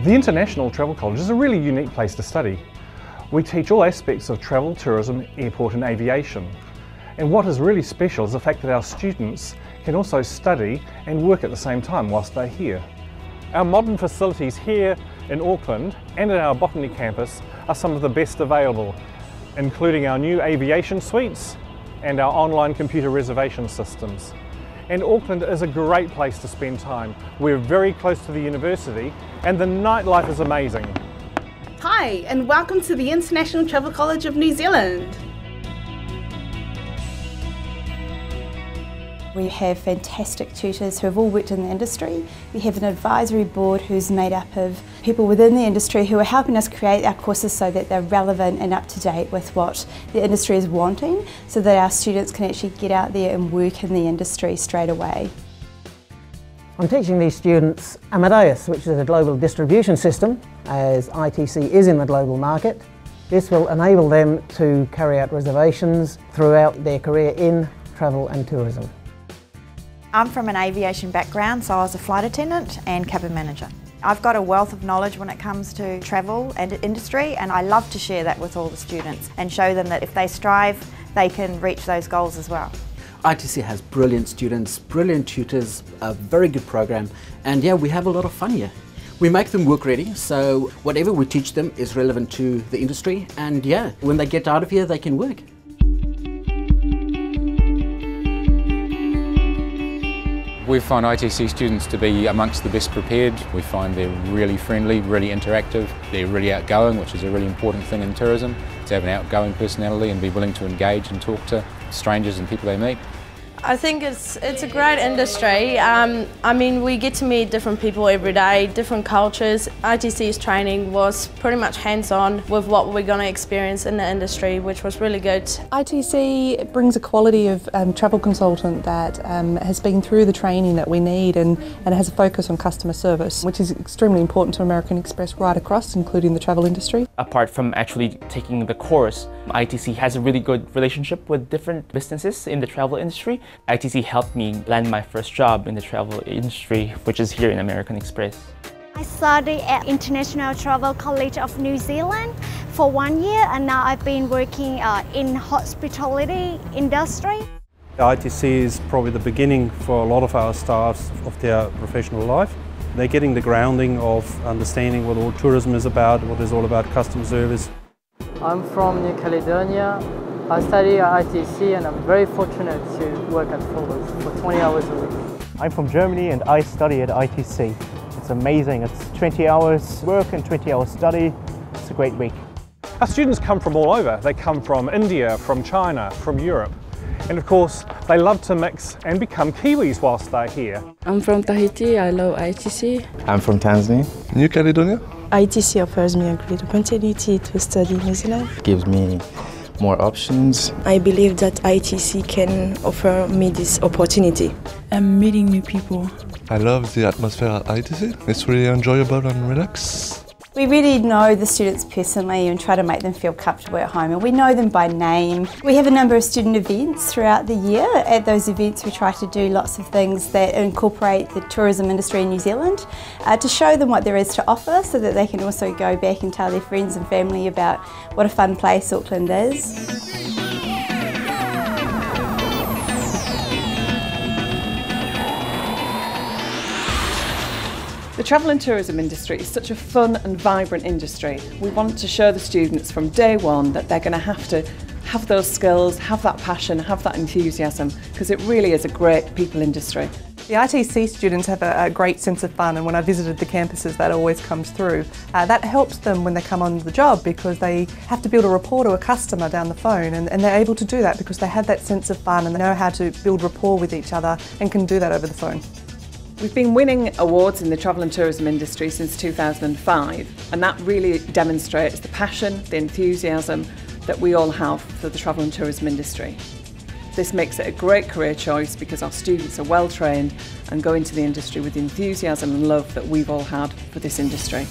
The International Travel College is a really unique place to study. We teach all aspects of travel, tourism, airport and aviation. And what is really special is the fact that our students can also study and work at the same time whilst they're here. Our modern facilities here in Auckland and at our Botany campus are some of the best available, including our new aviation suites and our online computer reservation systems. And Auckland is a great place to spend time. We're very close to the university and the nightlife is amazing. Hi, and welcome to the International Travel College of New Zealand. We have fantastic tutors who have all worked in the industry. We have an advisory board who's made up of people within the industry who are helping us create our courses so that they're relevant and up to date with what the industry is wanting, so that our students can actually get out there and work in the industry straight away. I'm teaching these students Amadeus, which is a global distribution system, as ITC is in the global market. This will enable them to carry out reservations throughout their career in travel and tourism. I'm from an aviation background, so I was a flight attendant and cabin manager. I've got a wealth of knowledge when it comes to travel and industry, and I love to share that with all the students and show them that if they strive, they can reach those goals as well. ITC has brilliant students, brilliant tutors, a very good program, and yeah, we have a lot of fun here. We make them work ready, so whatever we teach them is relevant to the industry, and yeah, when they get out of here, they can work. We find ITC students to be amongst the best prepared. We find they're really friendly, really interactive. They're really outgoing, which is a really important thing in tourism, to have an outgoing personality and be willing to engage and talk to strangers and people they meet. I think it's a great industry. I mean, we get to meet different people every day, different cultures. ITC's training was pretty much hands-on with what we're going to experience in the industry, which was really good. ITC brings a quality of travel consultant that has been through the training that we need and has a focus on customer service, which is extremely important to American Express right across, including the travel industry. Apart from actually taking the course, ITC has a really good relationship with different businesses in the travel industry. ITC helped me land my first job in the travel industry, which is here in American Express. I studied at International Travel College of New Zealand for 1 year, and now I've been working in hospitality industry. ITC is probably the beginning for a lot of our staffs of their professional life. They're getting the grounding of understanding what all tourism is about, what is all about customer service. I'm from New Caledonia. I study at ITC and I'm very fortunate to work at Fuller's for 20 hours a week. I'm from Germany and I study at ITC. It's amazing. It's 20 hours work and 20 hours study. It's a great week. Our students come from all over. They come from India, from China, from Europe. And of course, they love to mix and become Kiwis whilst they're here. I'm from Tahiti. I love ITC. I'm from Tanzania. New Caledonia. ITC offers me a great opportunity to study in New Zealand. Gives me more options. I believe that ITC can offer me this opportunity. I'm meeting new people. I love the atmosphere at ITC. It's really enjoyable and relaxed. We really know the students personally and try to make them feel comfortable at home, and we know them by name. We have a number of student events throughout the year. At those events we try to do lots of things that incorporate the tourism industry in New Zealand to show them what there is to offer, so that they can also go back and tell their friends and family about what a fun place Auckland is. The travel and tourism industry is such a fun and vibrant industry. We want to show the students from day one that they're going to have those skills, have that passion, have that enthusiasm, because it really is a great people industry. The ITC students have a great sense of fun, and when I visited the campuses that always comes through. That helps them when they come on the job, because they have to build a rapport to a customer down the phone, and they're able to do that because they have that sense of fun and they know how to build rapport with each other and can do that over the phone. We've been winning awards in the travel and tourism industry since 2005, and that really demonstrates the passion, the enthusiasm that we all have for the travel and tourism industry. This makes it a great career choice because our students are well trained and go into the industry with the enthusiasm and love that we've all had for this industry.